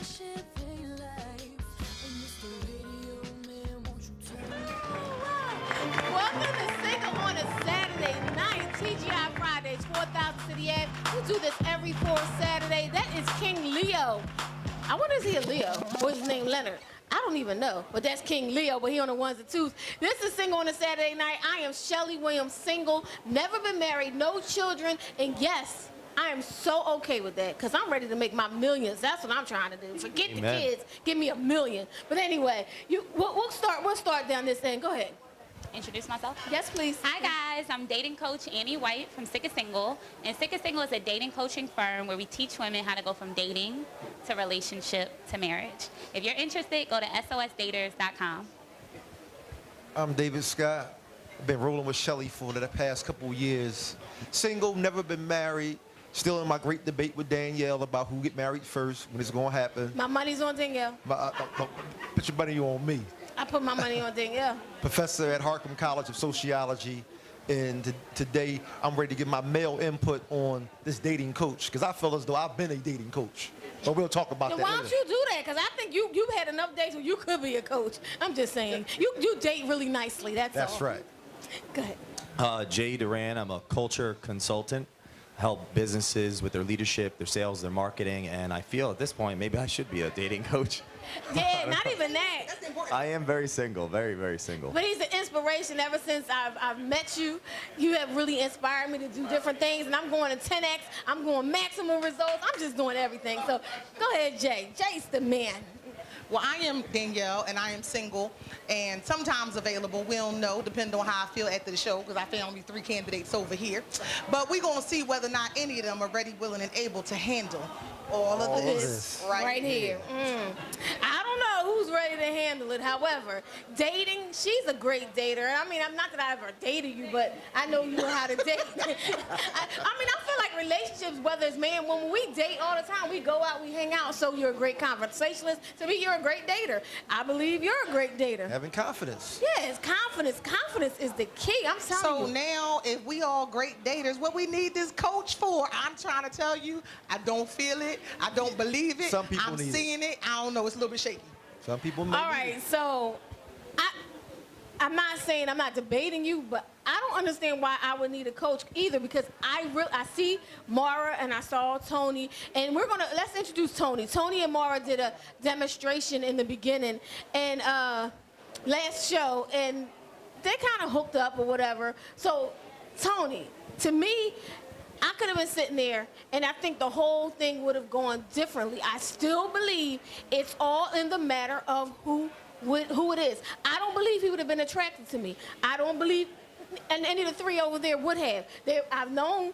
Welcome to Single on a Saturday night, TGI Fridays, 4000 City Ave. We do this every fourth Saturday. That is King Leo. I wonder is he a Leo or is his name Leonard? I don't even know, but that's King Leo, but he on the ones and twos. This is Single on a Saturday night. I am Shelly Williams, single, never been married, no children, and yes, I am so okay with that because I'm ready to make my millions. That's what I'm trying to do. Forget the kids, give me $1 million. But anyway, we'll start down this end. Go ahead. Introduce myself? Yes, please. Hi guys, I'm dating coach Annie White from Sick and Single. And Sick and Single is a dating coaching firm where we teach women how to go from dating to relationship to marriage. If you're interested, go to SOSdaters.com. I'm David Scott. I've been rolling with Shelly for the past couple of years. Single, never been married. Still in my great debate with Danielle about who get married first, when it's going to happen. My money's on Danielle. Put your money on me. I put my money on Danielle. Professor at Harcum College of Sociology, and today I'm ready to give my male input on this dating coach, because I feel as though I've been a dating coach. But we'll talk about Then that why don't later. you do that? Because I think you've had enough dates where you could be a coach. I'm just saying. You date really nicely, that's all. That's right. Go ahead. Jay Duran, I'm a culture consultant. Help businesses with their leadership, their sales, their marketing, and I feel at this point maybe I should be a dating coach. Yeah, not even that. I am very single, very, very single. But he's an inspiration. Ever since I've met you, you have really inspired me to do different things, and I'm going to 10X. I'm going maximum results. I'm just doing everything. So go ahead, Jay. Jay's the man. Well, I am Danielle, and I am single, and sometimes available. We don't know, depending on how I feel after the show, because I found me 3 candidates over here. But we're going to see whether or not any of them are ready, willing, and able to handle all of this right here. I don't know who's ready to handle it. However, dating, she's a great dater. I mean, I'm not that I ever dated you, but I know you know how to date. I mean, I feel like relationships, whether it's man, woman, we date all the time. We go out, we hang out. So you're a great conversationalist. To me, you're a great dater. I believe you're a great dater. Having confidence. Yes, confidence. Confidence is the key. I'm telling you. So now, if we all great daters, what we need this coach for? I'm trying to tell you, I don't feel it. I don't believe it. Some people I'm need seeing it. I don't know. It's a little bit shaky. Some people may All right, so I'm not saying I'm not debating you, but I don't understand why I would need a coach either, because I see Mara and I saw Tony, and let's introduce Tony. Tony and Mara did a demonstration in the beginning and last show, and they kind of hooked up or whatever. So Tony, to me, I could have been sitting there, and I think the whole thing would have gone differently. I still believe it's all in the matter of who it is. I don't believe he would have been attracted to me. I don't believe, and any of the 3 over there would have. I know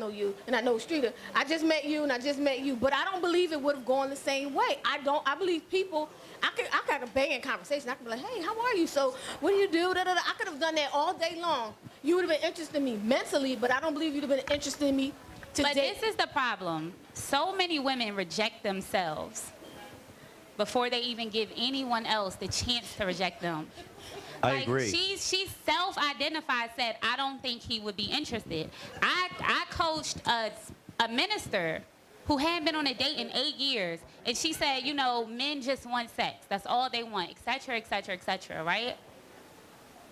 you, and I know Streeter. I just met you, and I just met you, but I don't believe it would have gone the same way. I believe people, I got a banging conversation. I could be like, hey, how are you? So what do you do? Da, da, da. I could have done that all day long. You would have been interested in me mentally, but I don't believe you'd have been interested in me today. But this is the problem. So many women reject themselves before they even give anyone else the chance to reject them. I agree. She self-identified, said, I don't think he would be interested. I coached a minister who hadn't been on a date in 8 years, and she said, you know, men just want sex. That's all they want, et cetera, right?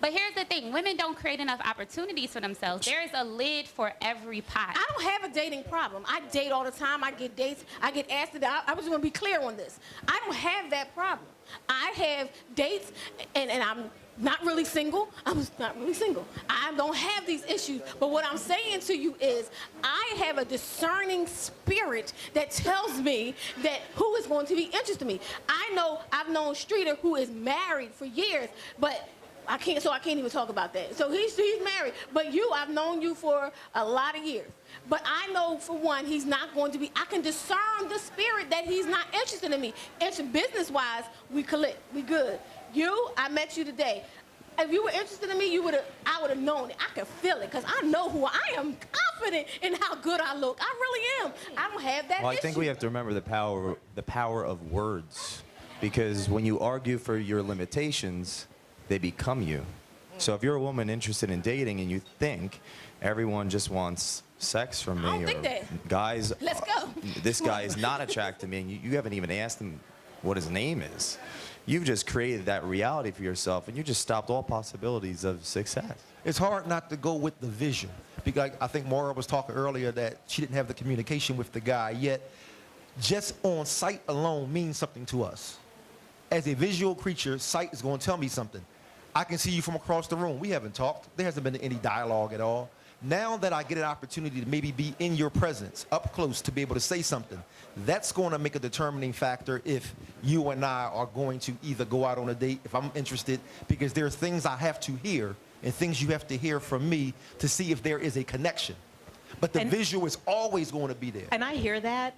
But here's the thing. Women don't create enough opportunities for themselves. There is a lid for every pot. I don't have a dating problem. I date all the time. I get dates. I get asked to. I was going to be clear on this. I don't have that problem. I have dates, and I'm not really single. I'm not really single. I don't have these issues. But what I'm saying to you is I have a discerning spirit that tells me that who is going to be interested in me. I've known Streeter, who is married for years, but I can't even talk about that. So he's married. But I've known you for a lot of years. But I know, for one, he's not going to be, I can discern the spirit that he's not interested in me. And business-wise, we click, we good. I met you today. If you were interested in me, I would have known it. I could feel it, because I know who I am, confident in how good I look. I really am. I don't have that issue. I think we have to remember the power of words, because when you argue for your limitations, they become you. So if you're a woman interested in dating and you think everyone just wants sex from me, I don't think that. guys, Let's go. this guy is not attracted to me, and you haven't even asked him what his name is. You've just created that reality for yourself, and you just stopped all possibilities of success. It's hard not to go with the vision, because I think Maura was talking earlier that she didn't have the communication with the guy, yet just on sight alone means something to us. As a visual creature, sight is going to tell me something. I can see you from across the room. We haven't talked. There hasn't been any dialogue at all. Now that I get an opportunity to maybe be in your presence, up close, to be able to say something, that's going to make a determining factor if you and I are going to either go out on a date, if I'm interested, because there are things I have to hear and things you have to hear from me to see if there is a connection. But the visual is always going to be there. And I hear that.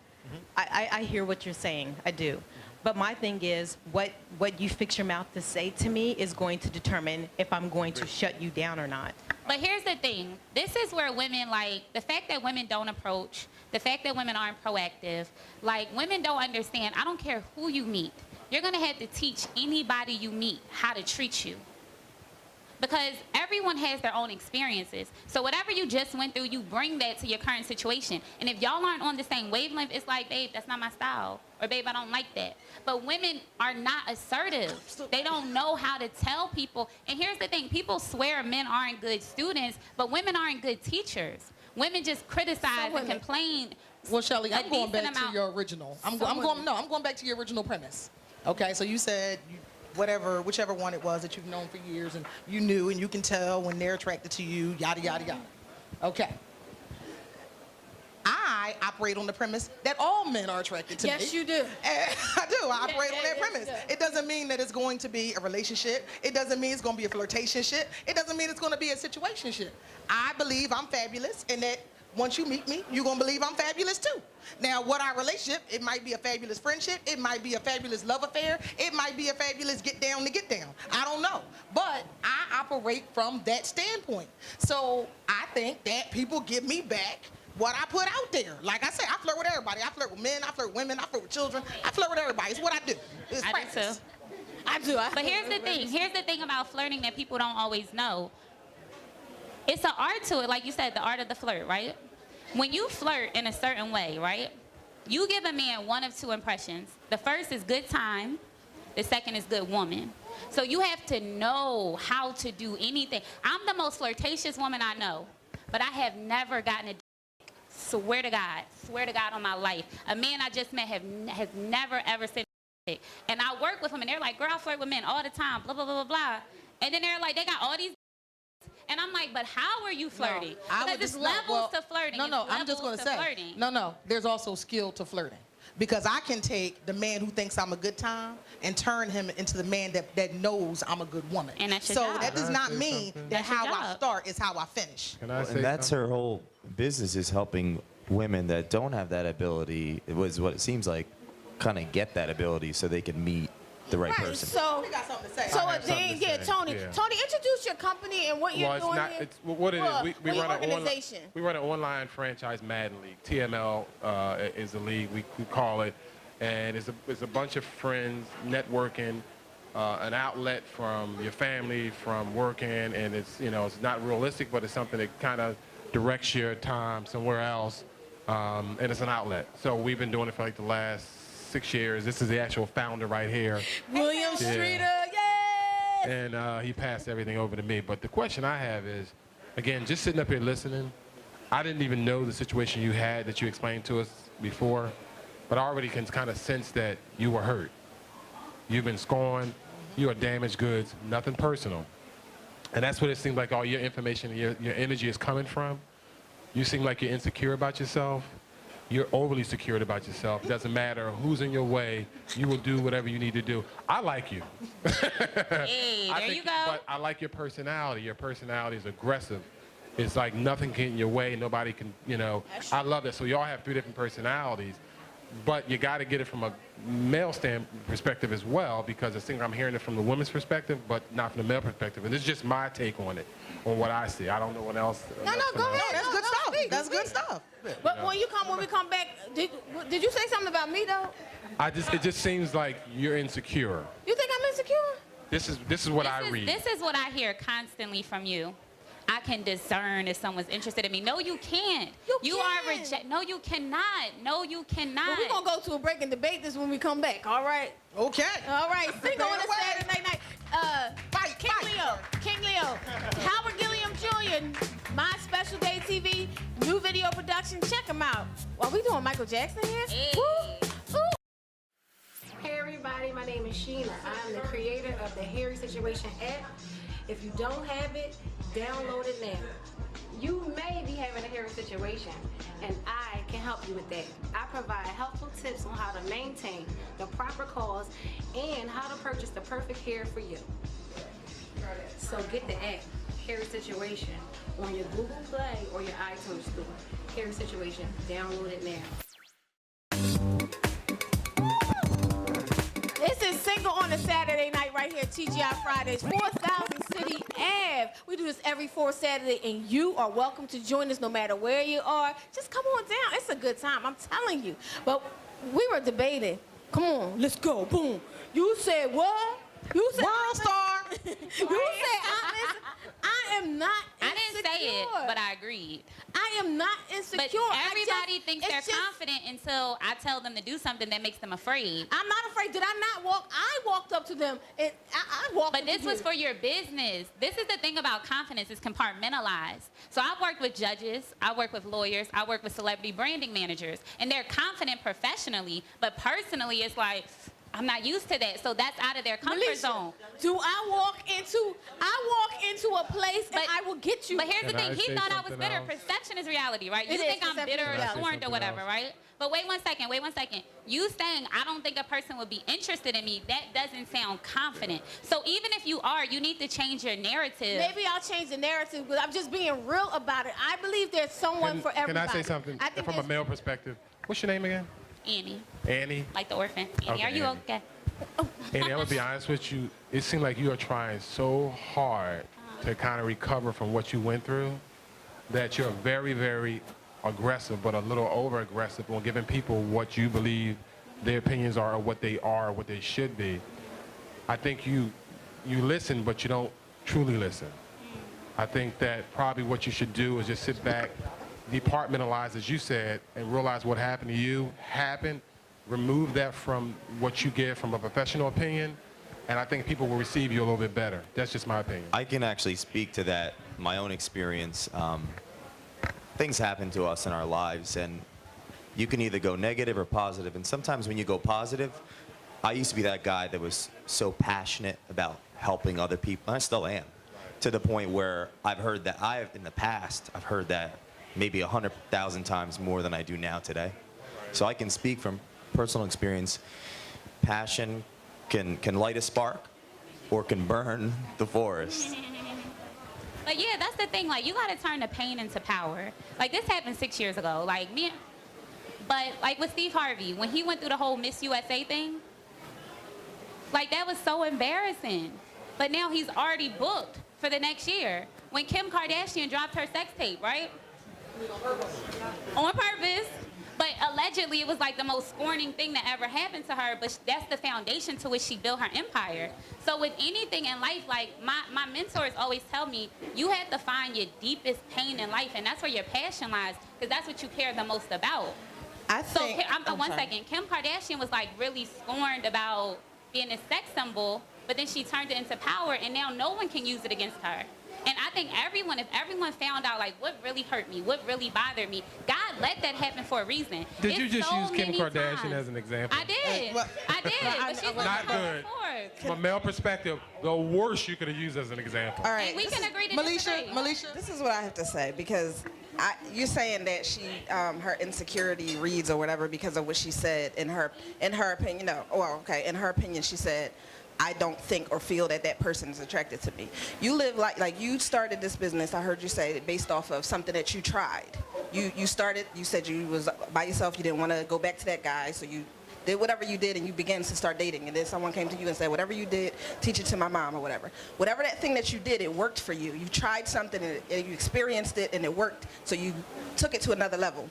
I hear what you're saying. I do. But my thing is, what you fix your mouth to say to me is going to determine if I'm going to shut you down or not. But here's the thing. This is where women, like, the fact that women don't approach, the fact that women aren't proactive, like, women don't understand. I don't care who you meet. You're going to have to teach anybody you meet how to treat you. Because everyone has their own experiences. So whatever you just went through, you bring that to your current situation. And if y'all aren't on the same wavelength, it's like, babe, that's not my style. Or, babe, I don't like that. But women are not assertive. They don't know how to tell people. And here's the thing. People swear men aren't good students, but women aren't good teachers. Women just criticize and complain. Well, Shelly, I'm going decent back to amount. your original. I'm going back to your original premise. Okay, so you said whichever one it was that you've known for years, and you knew, and you can tell when they're attracted to you, yada, yada, yada. Okay. I operate on the premise that all men are attracted to me. Yes, you do. I do. I operate on that yes, premise. you do. It doesn't mean that it's going to be a relationship. It doesn't mean it's going to be a flirtationship. It doesn't mean it's going to be a situationship. I believe I'm fabulous, and that once you meet me, you're going to believe I'm fabulous too. Now, what our relationship, it might be a fabulous friendship. It might be a fabulous love affair. It might be a fabulous get down to get down. I don't know. But I operate from that standpoint. So I think that people give me back what I put out there. Like I said, I flirt with everybody. I flirt with men. I flirt with women. I flirt with children. I flirt with everybody. It's what I do. It's I practice. do too. I do. But here's the thing. Here's the thing about flirting that people don't always know. It's an art to it, like you said, the art of the flirt, right? When you flirt in a certain way, right, you give a man one of two impressions. The first is good time. The second is good woman. So you have to know how to do anything. I'm the most flirtatious woman I know, but I have never gotten a swear to God on my life. A man I just met has never, ever sent a dick. And I work with them, and they're like, girl, I flirt with men all the time, blah, blah, blah, blah, blah. And then they're like, they got all these. And I'm like, but how are you flirting? Because there's levels to flirting. No, I'm just going to say. No, there's also skill to flirting. Because I can take the man who thinks I'm a good time and turn him into the man that knows I'm a good woman. And that's your so job. that does not mean that That's your how I job. start is how I finish. Can I say And that's something? her whole business, is helping women that don't have that ability. It was what it seems like, kind of get that ability so they can meet the right person. So, We got something to say. so have something then, to yeah, say. Tony. Yeah. Tony, introduce your company and what you're Well, it's doing not. here. It's what it is. Well, We your run an organization. we run an online franchise Madden League. TML is the league we call it, and it's a bunch of friends networking, an outlet from your family, from working, and it's it's not realistic, but it's something that kind of directs your time somewhere else, and it's an outlet. So we've been doing it for like the last 6 years. This is the actual founder right here. William Streeter, yay! And he passed everything over to me. But the question I have is, again, just sitting up here listening, I didn't even know the situation you had that you explained to us before, but I already can kind of sense that you were hurt. You've been scorned. You are damaged goods, nothing personal. And that's what it seems like all your information, your energy is coming from. You seem like you're insecure about yourself. You're overly secure about yourself. It doesn't matter who's in your way. You will do whatever you need to do. I like you. Hey, there you go. But I like your personality. Your personality is aggressive. It's like nothing can get in your way. Nobody can, I love that. So y'all have 3 different personalities. But you got to get it from a male perspective as well, because I think I'm hearing it from the woman's perspective, but not from the male perspective. And this is just my take on it, on what I see. I don't know what else. No, go ahead. That's No, good no, stuff. speak, That's good speak. stuff. But when we come back, did you say something about me though? It just seems like you're insecure. You think I'm insecure? This is what I read. This is what I hear constantly from you. I can discern if someone's interested in me. No, you can't. You are can. reject. No, you cannot. No, you cannot. Well, we're going to go to a break and debate this when we come back, all right? Okay. All right, single on a Away. Saturday night. Fight, King fight. Leo, King Leo, Howard Gilliam Jr., My Special Day TV, new video production. Check him out. Are we doing Michael Jackson here? Hey. Woo. Ooh. Hey everybody, my name is Sheena. I'm the creator of the Harry Situation app. If you don't have it, download it now. You may be having a hairy situation, and I can help you with that. I provide helpful tips on how to maintain the proper cause and how to purchase the perfect hair for you. So get the app, Harry Situation, on your Google Play or your iTunes store. Harry Situation, download it now. This is single on a Saturday night right here, TGI Fridays, 4000 City Ave. We do this every fourth Saturday, and you are welcome to join us no matter where you are. Just come on down. It's a good time, I'm telling you. But we were debating. Come on, let's go. Boom. You said what? You said World star. You said I am not I insecure. didn't say it, but I agreed. I am not insecure. But everybody thinks they're it's just- confident until I tell them to do something that makes them afraid. I'm not afraid. Did I not walk? I walked up to them, and I walked But up this to was you. for your business. This is the thing about confidence, it's compartmentalized. So I've worked with judges, I work with lawyers, I work with celebrity branding managers, and they're confident professionally, but personally it's like, I'm not used to that, so that's out of their comfort Melisha, zone. do I walk into a place and But- I will get you? But here's the Can I thing, he say thought I was something bitter. else? Perception is reality, right? It You is. think I'm Perception bitter is or reality. scorned or whatever, Can I right? But wait one second. You saying I don't think a person would be interested in me, that doesn't sound confident. So even if you are, you need to change your narrative. Maybe I'll change the narrative, but I'm just being real about it. I believe there's someone for Can everybody. I say something I think from a there's- male perspective? What's your name again? Annie, Annie. like the orphan. Annie, Okay, are you Annie. okay? Annie, I'm gonna be honest with you. It seems like you are trying so hard to kind of recover from what you went through that you're very, very aggressive, but a little over-aggressive on giving people what you believe their opinions are, or what they should be. I think you listen, but you don't truly listen. I think that probably what you should do is just sit back, departmentalize, as you said, and realize what happened to you happened. Remove that from what you get from a professional opinion, and I think people will receive you a little bit better. That's just my opinion. I can actually speak to that, my own experience. Things happen to us in our lives, and you can either go negative or positive. And sometimes when you go positive, I used to be that guy that was so passionate about helping other people, and I still am, to the point where I've heard that in the past, I've heard that maybe 100,000 times more than I do now today. So I can speak from personal experience. Passion can light a spark or can burn the forest. But yeah, that's the thing. Like, you got to turn the pain into power. Like, this happened 6 years ago. But like with Steve Harvey, when he went through the whole Miss USA thing, like, that was so embarrassing. But now he's already booked for the next year. When Kim Kardashian dropped her sex tape, right? On purpose. But allegedly, it was like the most scorning thing that ever happened to her, but that's the foundation to which she built her empire. So with anything in life, like my mentors always tell me, you have to find your deepest pain in life, and that's where your passion lies, because that's what you care the most about. So one second, Kim Kardashian was like really scorned about being a sex symbol, but then she turned it into power, and now no one can use it against her. And I think if everyone found out, like, what really hurt me, what really bothered me, God let that happen for a reason. Did you just so use Kim many Kardashian times. as an example? I did. But she's Not good. From a male perspective, the worst you could have used as an example. All right. And we can agree to disagree. Melisha. This is what I have to say, because you're saying that her insecurity reads or whatever because of what she said in her opinion. No, well, okay, in her opinion, she said, I don't think or feel that person is attracted to me. You live like you started this business, I heard you say, based off of something that you tried. You started, you said you was by yourself, you didn't want to go back to that guy, so you did whatever you did and you began to start dating, and then someone came to you and said, whatever you did, teach it to my mom or whatever. Whatever that thing that you did, it worked for you. You tried something and you experienced it and it worked, so you took it to another level.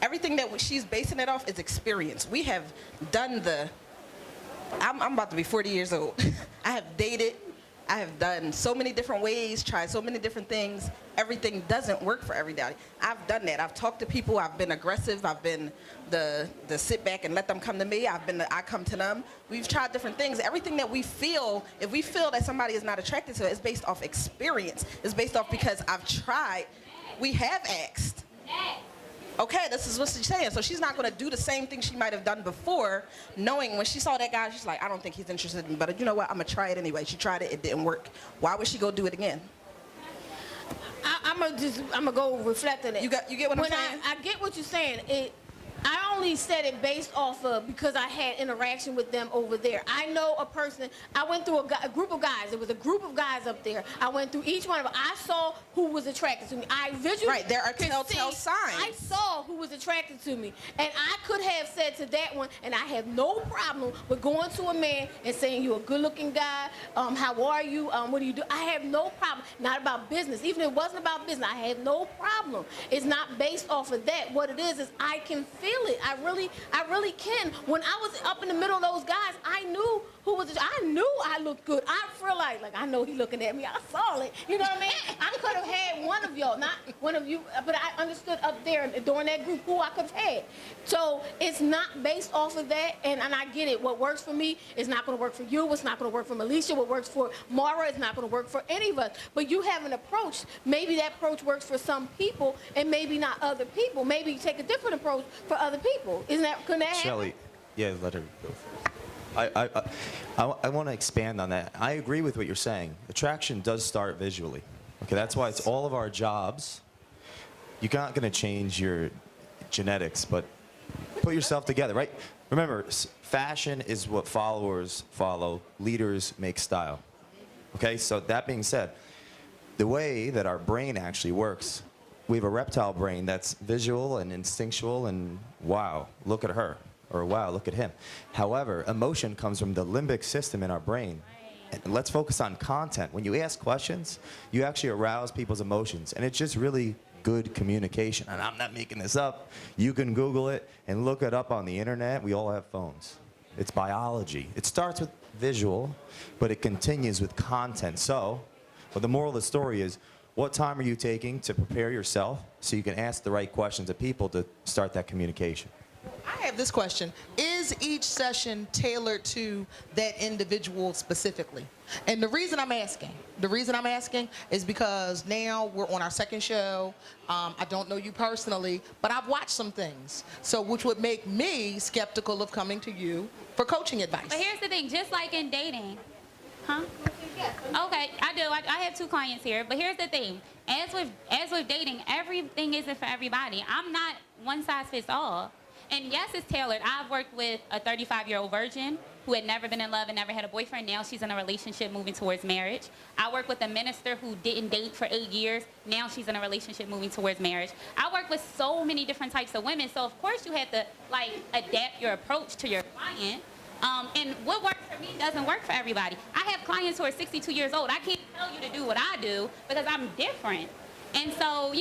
Everything that she's basing it off is experience. We have done the I'm about to be 40 years old. I have dated. I have done so many different ways, tried so many different things. Everything doesn't work for everybody. I've done that. I've talked to people. I've been aggressive. I've been the sit back and let them come to me. I've been I come to them. We've tried different things. Everything that we feel, if we feel that somebody is not attracted to it, it's based off experience. It's based off because I've tried. We have asked. Okay, this is what she's saying. So she's not going to do the same thing she might have done before, knowing when she saw that guy, she's like, I don't think he's interested in me, but you know what? I'm going to try it anyway. She tried it. It didn't work. Why would she go do it again? I'm gonna go reflect on it. You get what I'm saying? I get what you're saying. I only said it based off of because I had interaction with them over there. I know a person. I went through a group of guys. There was a group of guys up there. I went through each one of them. I saw who was attracted to me. I visually Right, there are telltale signs. I saw who was attracted to me, and I could have said to that one, and I have no problem with going to a man and saying, "You're a good-looking guy. How are you? What do you do?" I have no problem. Not about business. Even if it wasn't about business, I have no problem. It's not based off of that. What it is I can feel it. I really can. When I was up in the middle of those guys, I knew who was. I knew I looked good. I feel like I know he looking at me. I saw it. You know what I mean? I could have had one of y'all, not one of you, but I understood up there during that group who I could have had. So it's not based off of that, and I get it. What works for me is not going to work for you. It's not going to work for Alicia. What works for Mara is not going to work for any of us. But you have an approach. Maybe that approach works for some people, and maybe not other people. Maybe you take a different approach for other people. Isn't that, can that happen? Shelly, yeah, let her go first. I want to expand on that. I agree with what you're saying. Attraction does start visually. Okay, that's why it's all of our jobs. You're not going to change your genetics, but put yourself together, right? Remember, fashion is what followers follow. Leaders make style. Okay, so that being said, the way that our brain actually works, we have a reptile brain that's visual and instinctual and wow, look at her, or wow, look at him. However, emotion comes from the limbic system in our brain. And let's focus on content. When you ask questions, you actually arouse people's emotions, and it's just really good communication. And I'm not making this up. You can Google it and look it up on the internet. We all have phones. It's biology. It starts with visual, but it continues with content. So, but the moral of the story is, what time are you taking to prepare yourself so you can ask the right questions of people to start that communication? I have this question. Is each session tailored to that individual specifically? And the reason I'm asking is because now we're on our second show. I don't know you personally, but I've watched some things. So which would make me skeptical of coming to you for coaching advice. But here's the thing, just like in dating, huh? Okay, I do. I have 2 clients here, but here's the thing. As with dating, everything isn't for everybody. I'm not one size fits all. And yes, it's tailored. I've worked with a 35-year-old virgin who had never been in love and never had a boyfriend. Now she's in a relationship moving towards marriage. I work with a minister who didn't date for 8 years. Now she's in a relationship moving towards marriage. I work with so many different types of women. So of course you have to adapt your approach to your client. And what works for me doesn't work for everybody. I have clients who are 62 years old. I can't tell you to do what I do because I'm different. And so,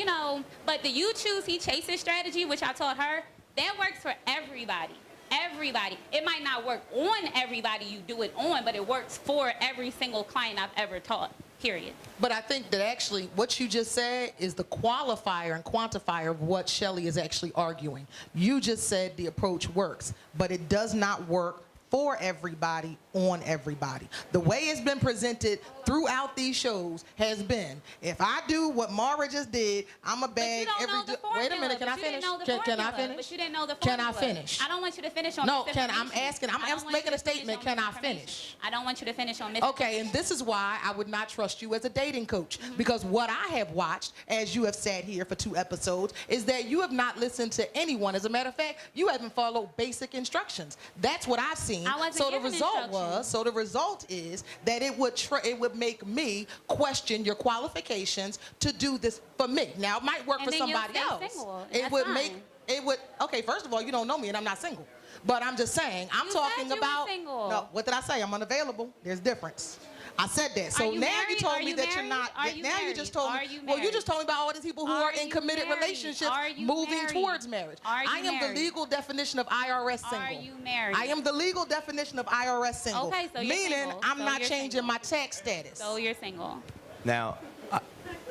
but the you choose, he chases strategy, which I taught her, that works for everybody. Everybody. It might not work on everybody you do it on, but it works for every single client I've ever taught, period. But I think that actually what you just said is the qualifier and quantifier of what Shelly is actually arguing. You just said the approach works, but it does not work for everybody, on everybody. The way it's been presented throughout these shows has been, if I do what Mara just did, I'm a bag Wait a minute, can I finish? Can I finish? But you didn't know the Can formula. I finish? I don't want you to finish on No, misinformation. I'm making a statement. Can I finish? I don't want you to finish on misinformation. Okay, and this is why I would not trust you as a dating coach. Because what I have watched, as you have sat here for 2 episodes, is that you have not listened to anyone. As a matter of fact, you haven't followed basic instructions. That's what I've seen. I wasn't So the given result is that it would make me question your qualifications to do this for me. Now it might work And for then you'll somebody stay else. single. It That's would fine. Okay, first of all, you don't know me and I'm not single. But I'm just saying, I'm You talking said you were about single. No, what did I say? I'm unavailable. There's difference. I said that. So Are you now married? you told Are me you that you're married? not. Are you Now you married? just told Are me. you Well, you married? just told me about all these people who Are are in you committed married? relationships Are you moving married? towards marriage. Are you I am married? the legal definition of IRS single. Are you married? I am the legal definition of IRS single. Okay, so you're meaning single. I'm So not you're changing single. my tax status. So you're single. Now,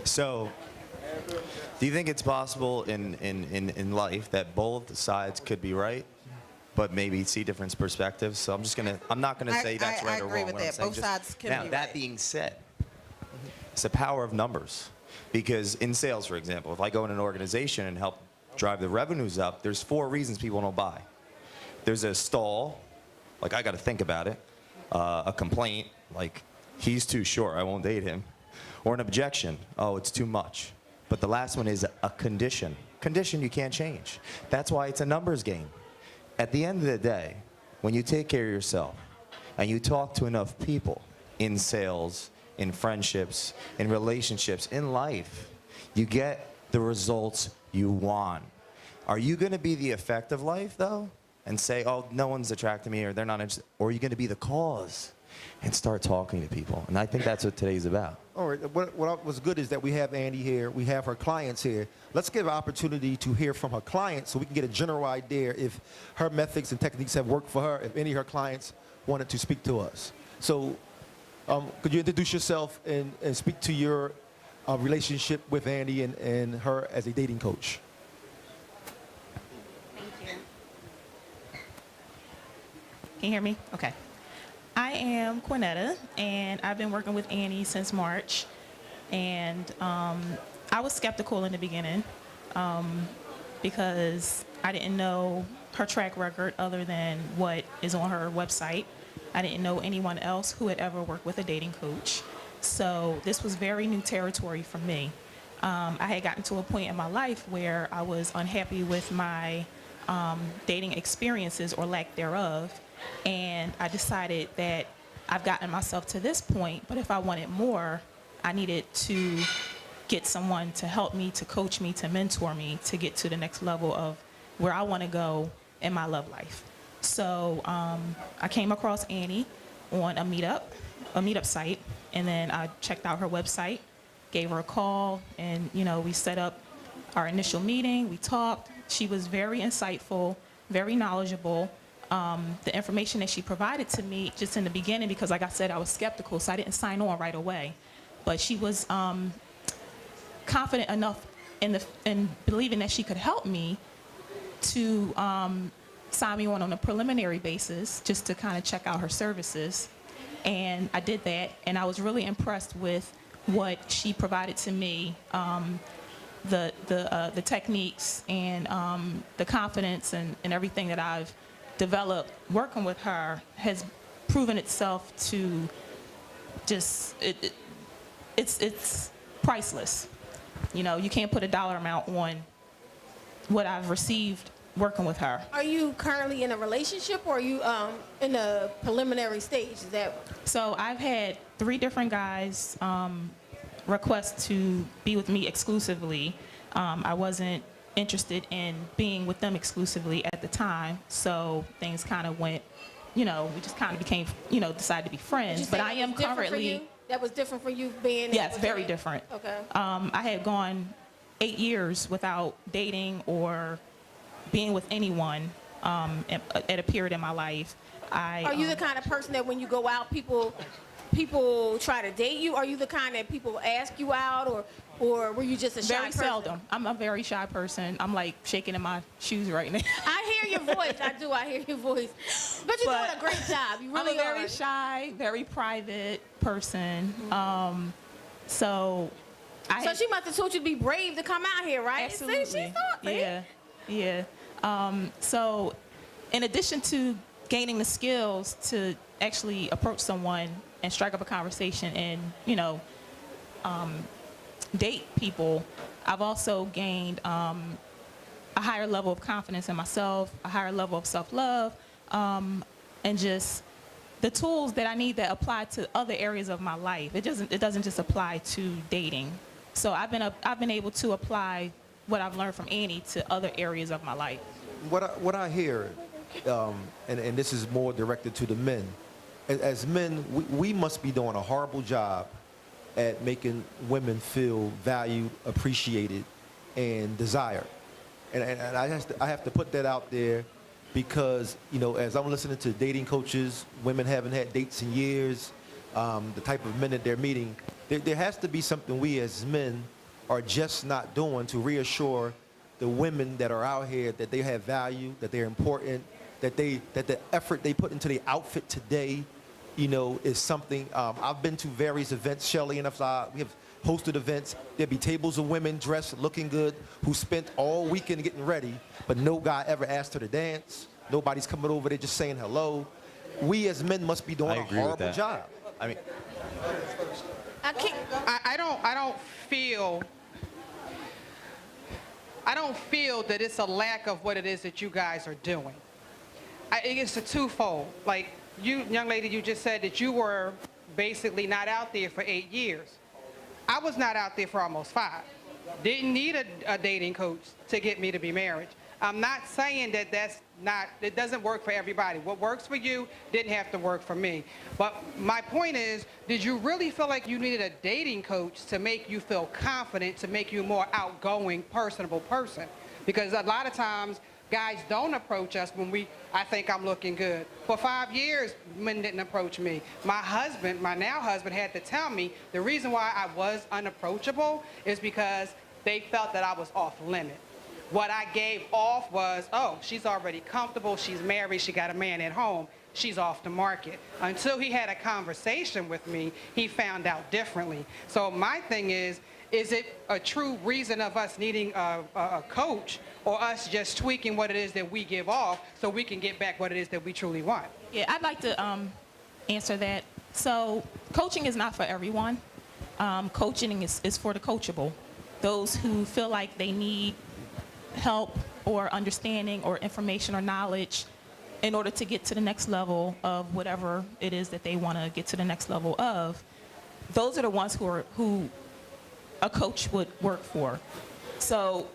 so do you think it's possible in life that both sides could be right, but maybe see different perspectives? So I'm not gonna say that's right or agree wrong. with What I'm that. saying, Both sides can now, be that right. being said, it's the power of numbers. Because in sales, for example, if I go in an organization and help drive the revenues up, there's 4 reasons people don't buy. There's a stall, like I got to think about it. A complaint, like he's too short, I won't date him. Or an objection, oh, it's too much. But the last one is a condition. Condition you can't change. That's why it's a numbers game. At the end of the day, when you take care of yourself and you talk to enough people in sales, in friendships, in relationships, in life, you get the results you want. Are you going to be the effect of life, though, and say, oh, no one's attracted me, or they're not interested? Or are you going to be the cause and start talking to people? And I think that's what today's about. All right, what was good is that we have Andy here, we have her clients here. Let's give an opportunity to hear from her clients so we can get a general idea if her methods and techniques have worked for her, if any of her clients wanted to speak to us. So could you introduce yourself and speak to your relationship with Andy and her as a dating coach? Thank you. Can you hear me? Okay. I am Cornetta, and I've been working with Annie since March. And I was skeptical in the beginning because I didn't know her track record other than what is on her website. I didn't know anyone else who had ever worked with a dating coach. So this was very new territory for me. I had gotten to a point in my life where I was unhappy with my dating experiences or lack thereof. And I decided that I've gotten myself to this point, but if I wanted more, I needed to get someone to help me, to coach me, to mentor me, to get to the next level of where I want to go in my love life. So I came across Annie on a meetup site, and then I checked out her website, gave her a call, and we set up our initial meeting. We talked. She was very insightful, very knowledgeable. The information that she provided to me just in the beginning, because like I said, I was skeptical, so I didn't sign on right away. But she was confident enough in believing that she could help me to sign me on a preliminary basis just to kind of check out her services. And I did that, and I was really impressed with what she provided to me, the techniques and the confidence and everything that I've developed working with her has proven itself to just it's priceless. You can't put a dollar amount on what I've received working with her. Are you currently in a relationship, or are you in a preliminary stage? Is that? So I've had 3 different guys request to be with me exclusively. I wasn't interested in being with them exclusively at the time, so things kind of went, we just kind of became, decided to be friends. But I am currently. That was different for you being. Yes, very different. Okay. I had gone 8 years without dating or being with anyone at a period in my life. Are you the kind of person that when you go out, people try to date you? Are you the kind that people ask you out, or were you just a shy very person? seldom. I'm a very shy person. I'm like shaking in my shoes right now. I hear your voice. I hear your voice. But you're doing a great job. You really I'm a very are. shy, very private person. So she must have told you to be brave to come out here, right? Absolutely. See, she thought, Yeah. So in addition to gaining the skills to actually approach someone and strike up a conversation and, date people, I've also gained a higher level of confidence in myself, a higher level of self-love, and just the tools that I need that apply to other areas of my life. It doesn't just apply to dating. So I've been able to apply what I've learned from Annie to other areas of my life. What I hear, and this is more directed to the men, as men, we must be doing a horrible job at making women feel valued, appreciated, and desired. And I have to put that out there because, you know, as I'm listening to dating coaches, women haven't had dates in years, the type of men that they're meeting, there has to be something we as men are just not doing to reassure the women that are out here that they have value, that they're important, that the effort they put into the outfit today, you know, is something. I've been to various events, Shelly and we have hosted events. There'd be tables of women dressed, looking good, who spent all weekend getting ready, but no guy ever asked her to dance. Nobody's coming over there just saying hello. We as men must be doing a horrible job. I mean, I don't feel that it's a lack of what it is that you guys are doing. It's a twofold. Like you, young lady, you just said that you were basically not out there for 8 years. I was not out there for almost 5. Didn't need a dating coach to get me to be married. I'm not saying that it doesn't work for everybody. What works for you didn't have to work for me. But my point is, did you really feel like you needed a dating coach to make you feel confident, to make you a more outgoing, personable person? Because a lot of times, guys don't approach us when I think I'm looking good. For 5 years, men didn't approach me. My husband, my now husband, had to tell me the reason why I was unapproachable is because they felt that I was off limit. What I gave off was, oh, she's already comfortable, she's married, she got a man at home, she's off the market. Until he had a conversation with me, he found out differently. So my thing is it a true reason of us needing a coach, or us just tweaking what it is that we give off so we can get back what it is that we truly want? Yeah, I'd like to answer that. So coaching is not for everyone. Coaching is for the coachable. Those who feel like they need help or understanding or information or knowledge in order to get to the next level of whatever it is that they want to get to the next level of. Those are the ones who a coach would work for. So,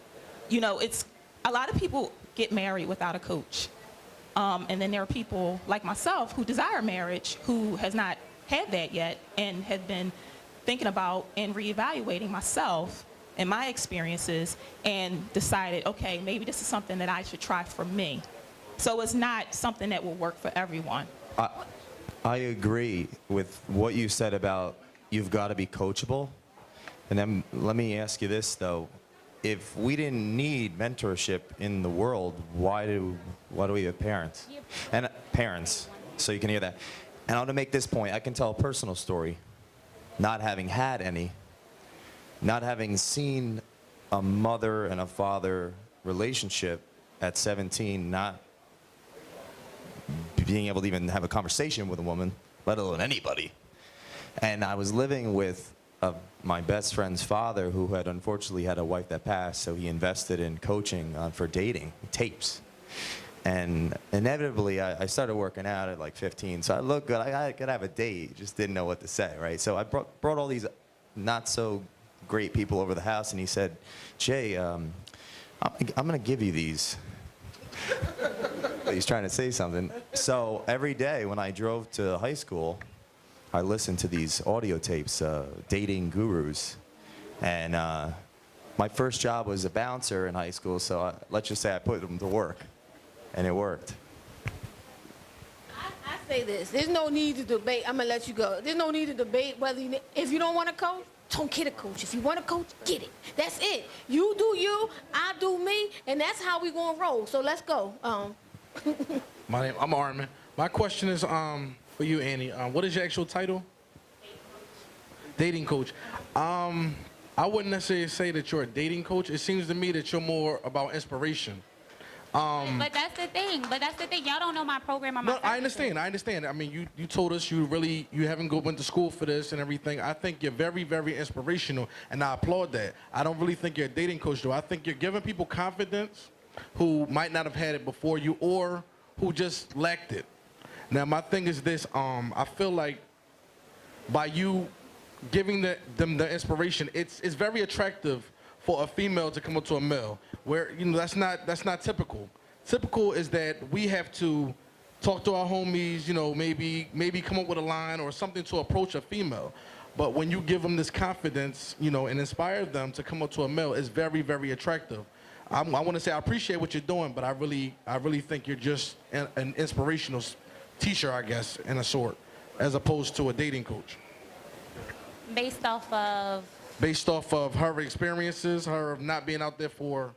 you know, it's a lot of people get married without a coach. And then there are people like myself who desire marriage who has not had that yet and have been thinking about and reevaluating myself and my experiences and decided, okay, maybe this is something that I should try for me. So it's not something that will work for everyone. I agree with what you said about you've got to be coachable. And then let me ask you this, though. If we didn't need mentorship in the world, why do we have parents? And parents, so you can hear that. And I want to make this point. I can tell a personal story, not having had any, not having seen a mother and a father relationship at 17, not being able to even have a conversation with a woman, let alone anybody. And I was living with my best friend's father, who had unfortunately had a wife that passed, so he invested in coaching for dating, tapes. And inevitably, I started working out at like 15, so I looked good. I could have a date, just didn't know what to say, right? So I brought all these not so great people over the house, and he said, Jay, I'm gonna give you these. He's trying to say something. So every day when I drove to high school, I listened to these audio tapes, dating gurus. And my first job was a bouncer in high school, so let's just say I put them to work, and it worked. I say this, there's no need to debate. I'm gonna let you go. There's no need to debate whether if you don't want a coach, don't get a coach. If you want a coach, get it. That's it. You do you, I do me, and that's how we gonna roll. So let's go. I'm Armin. My question is for you, Annie. What is your actual title? Dating coach. I wouldn't necessarily say that you're a dating coach. It seems to me that you're more about inspiration. But that's the thing. Y'all don't know my program or my services. I understand. I mean, you told us you haven't went to school for this and everything. I think you're very, very inspirational, and I applaud that. I don't really think you're a dating coach, though. I think you're giving people confidence who might not have had it before you or who just lacked it. Now, my thing is this. I feel like by you giving them the inspiration, it's very attractive for a female to come up to a male, where that's not typical. Typical is that we have to talk to our homies, you know, maybe come up with a line or something to approach a female. But when you give them this confidence, you know, and inspire them to come up to a male, it's very, very attractive. I want to say I appreciate what you're doing, but I really think you're just an inspirational teacher, I guess, in a sort, as opposed to a dating coach. Based off of Based off of her experiences, her not being out there for